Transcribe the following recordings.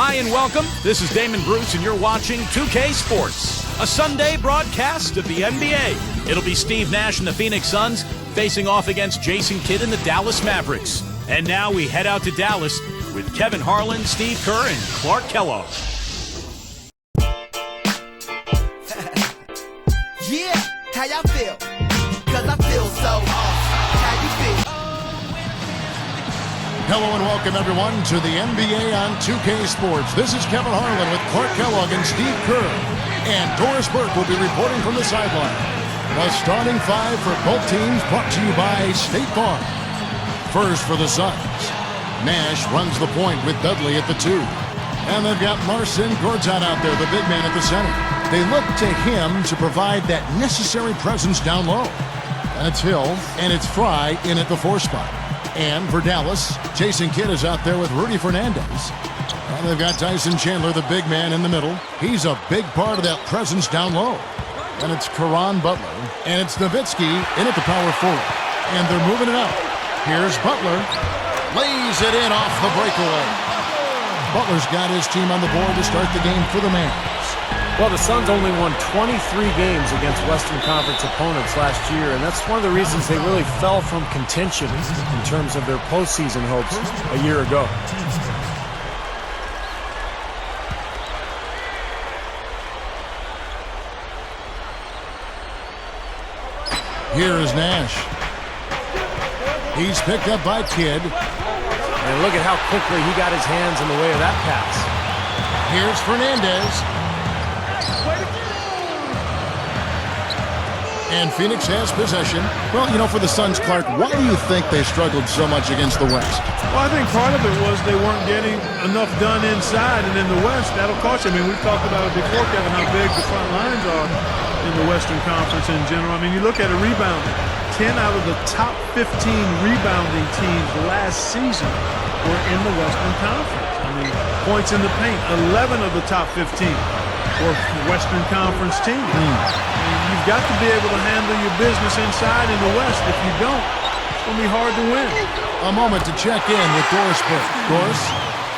Hi and welcome. This is Damon Bruce and you're watching 2K Sports, a Sunday broadcast of the NBA. It'll be Steve Nash and the Phoenix Suns facing off against Jason Kidd and the Dallas Mavericks. And now we head out to Dallas with Kevin Harlan, Steve Kerr, and Clark Kellogg. Yeah, how y'all feel? Cause I feel so awesome. How you feel? Hello and welcome everyone to the NBA on 2K Sports. This is Kevin Harlan with Clark Kellogg and Steve Kerr. And Doris Burke will be reporting from the sideline. The starting five for both teams brought to you by State Farm. First for the Suns. Nash runs the point with Dudley at the 2. And they've got Marcin Gortat out there, the big man at the center. They look to him to provide that necessary presence down low. And it's Hill, and it's Fry in at the 4 spot. And for Dallas, Jason Kidd is out there with Rudy Fernandez. And they've got Tyson Chandler, the big man in the middle. He's a big part of that presence down low. And it's Caron Butler. And it's Nowitzki in at the power forward. And they're moving it up. Here's Butler. Lays it in off the breakaway. Butler's got his team on the board to start the game for the Mavs. Well, the Suns only won 23 games against Western Conference opponents last year, and that's one of the reasons they really fell from contention in terms of their postseason hopes a year ago. Here is Nash. He's picked up by Kidd. And look at how quickly he got his hands in the way of that pass. Here's Fernandez. And Phoenix has possession. Well, you know, for the Suns, Clark, why do you think they struggled so much against the West? Well, I think part of it was they weren't getting enough done inside, and in the West, that'll cost you. I mean, we've talked about it before, Kevin, how big the front lines are in the Western Conference in general. I mean, you look at a rebounding. 10 out of the top 15 rebounding teams last season were in the Western Conference. I mean, points in the paint, 11 of the top 15 were Western Conference teams. You've got to be able to handle your business inside in the West. If you don't, it's going to be hard to win. A moment to check in with Doris Burke. Doris?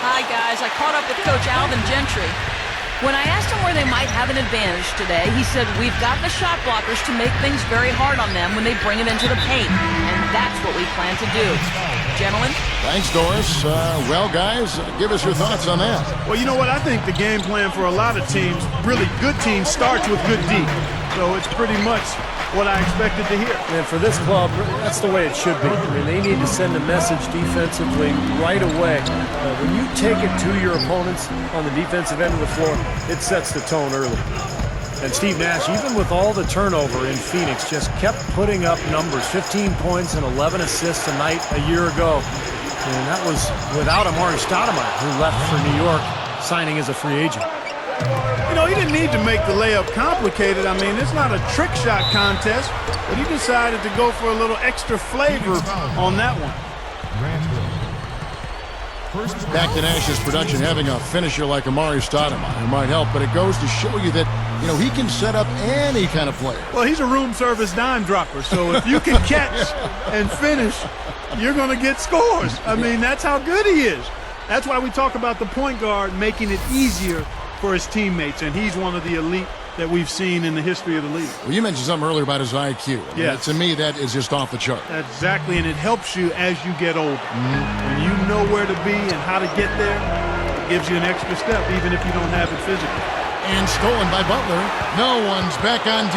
Hi, guys. I caught up with Coach Alvin Gentry. When I asked him where they might have an advantage today, he said, we've got the shot blockers to make things very hard on them when they bring it into the paint. And that's what we plan to do. Gentlemen? Thanks, Doris. Well, guys, give us your thoughts on that. Well, you know what? I think the game plan for a lot of teams, really good teams, starts with good D. So it's pretty much what I expected to hear. And for this club, that's the way it should be. I mean, they need to send a message defensively right away. When you take it to your opponents on the defensive end of the floor, it sets the tone early. And Steve Nash, even with all the turnover in Phoenix, just kept putting up numbers. 15 points and 11 assists a night a year ago. And that was without Amar'e Stoudemire, who left for New York, signing as a free agent. You know, he didn't need to make the layup complicated. I mean, it's not a trick shot contest, but he decided to go for a little extra flavor on that one. Back to Nash's production, having a finisher like Amar'e Stoudemire might help, but it goes to show you that, you know, he can set up any kind of player. Well, he's a room service dime dropper, so if you can catch and finish, you're going to get scores. I mean, that's how good he is. That's why we talk about the point guard making it easier for his teammates, and he's one of the elite that we've seen in the history of the league. Well, you mentioned something earlier about his IQ. Yeah. To me, that is just off the chart. Exactly, and it helps you as you get older. When you know where to be and how to get there, it gives you an extra step, even if you don't have it physically. And stolen by Butler. No one's back on D.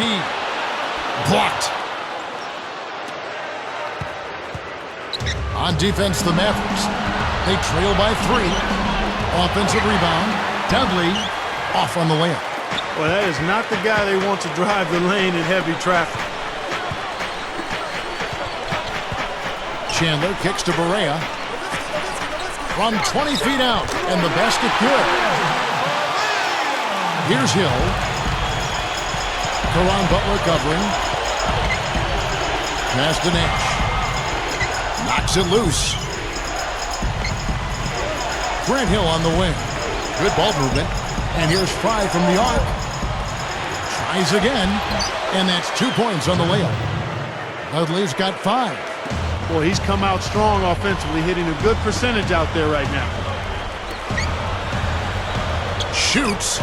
Blocked. On defense, the Mavericks. They trail by 3. Offensive rebound. Dudley off on the layup. Well, that is not the guy they want to drive the lane in heavy traffic. Chandler kicks to Barea. From 20 feet out, and the basket good. Here's Hill. Caron Butler covering. Pass to Nash. Knocks it loose. Grant Hill on the wing. Good ball movement. And here's Fry from the arc. Tries again. And that's 2 points on the layup. Dudley's got 5. Boy, he's come out strong offensively, hitting a good percentage out there right now. Shoots.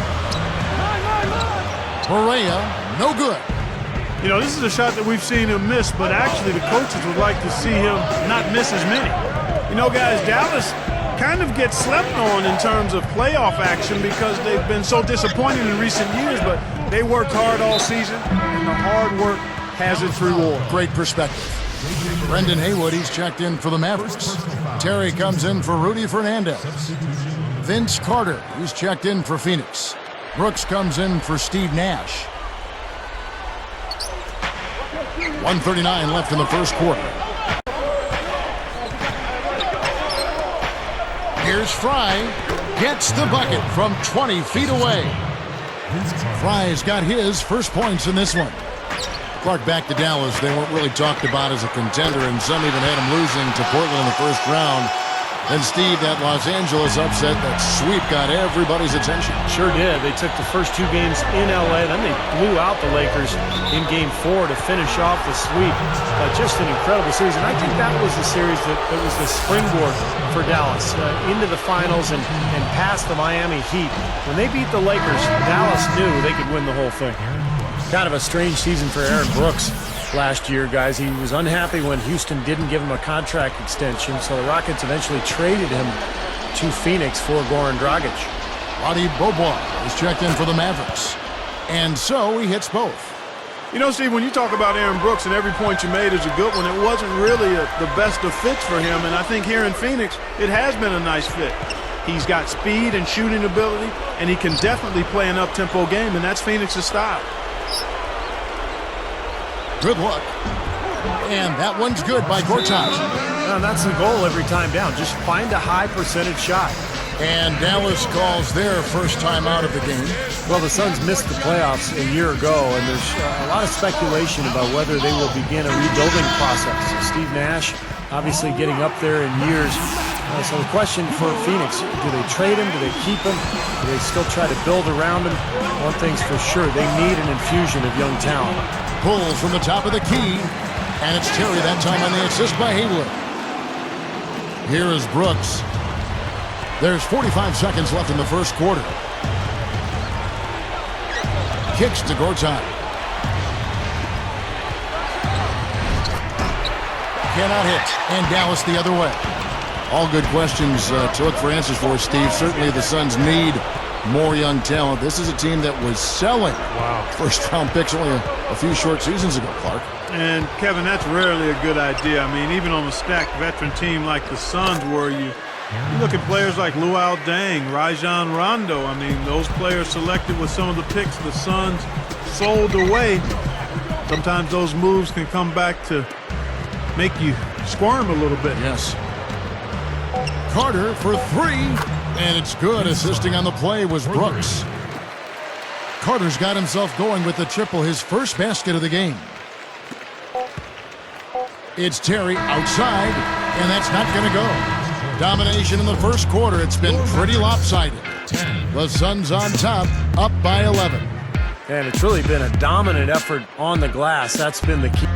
Perea, no good. You know, this is a shot that we've seen him miss, but actually the coaches would like to see him not miss as many. You know, guys, Dallas kind of gets slept on in terms of playoff action because they've been so disappointing in recent years, but they worked hard all season, and the hard work has its reward. Great perspective. Brendan Haywood, he's checked in for the Mavericks. Terry comes in for Rudy Fernandez. Vince Carter, he's checked in for Phoenix. Brooks comes in for Steve Nash. 1:39 left in the first quarter. Here's Fry. Gets the bucket from 20 feet away. Fry's got his first points in this one. Clark, back to Dallas. They weren't really talked about as a contender, and some even had him losing to Portland in the first round. And Steve, that Los Angeles upset, that sweep got everybody's attention. Sure did. They took the first 2 games in L.A., then they blew out the Lakers in Game 4 to finish off the sweep. Just an incredible series. And I think that was the series that was the springboard for Dallas into the finals and past the Miami Heat. When they beat the Lakers, Dallas knew they could win the whole thing. Kind of a strange season for Aaron Brooks last year, guys. He was unhappy when Houston didn't give him a contract extension, so the Rockets eventually traded him to Phoenix for Goran Dragic. Roddy Bobois is checked in for the Mavericks. And so he hits both. You know, Steve, when you talk about Aaron Brooks, and every point you made is a good one, it wasn't really the best of fits for him, and I think here in Phoenix, it has been a nice fit. He's got speed and shooting ability, and he can definitely play an up-tempo game, and that's Phoenix's style. Good luck. And that one's good by Gortat. And that's the goal every time down. Just find a high percentage shot. And Dallas calls their first time out of the game. Well, the Suns missed the playoffs a year ago, and there's a lot of speculation about whether they will begin a rebuilding process. Steve Nash obviously getting up there in years. So the question for Phoenix, do they trade him? Do they keep him? Do they still try to build around him? One thing's for sure, they need an infusion of young talent. Pulls from the top of the key, and it's Terry that time on the assist by Haywood. Here is Brooks. There's 45 seconds left in the first quarter. Kicks to Gortat. Cannot hit, and Dallas the other way. All good questions to look for answers for, Steve. Certainly the Suns need more young talent. This is a team that was selling first-round picks only a few short seasons ago, Clark. And, Kevin, that's rarely a good idea. I mean, even on a stacked veteran team like the Suns were, you look at players like Luol Deng, Rajon Rondo. I mean, those players selected with some of the picks the Suns sold away. Sometimes those moves can come back to make you squirm a little bit. Yes. Carter for 3, and it's good. Assisting on the play was Brooks. Carter's got himself going with the triple, his first basket of the game. It's Terry outside, and that's not going to go. Domination in the first quarter. It's been pretty lopsided. The Suns on top, up by 11. And it's really been a dominant effort on the glass. That's been the key.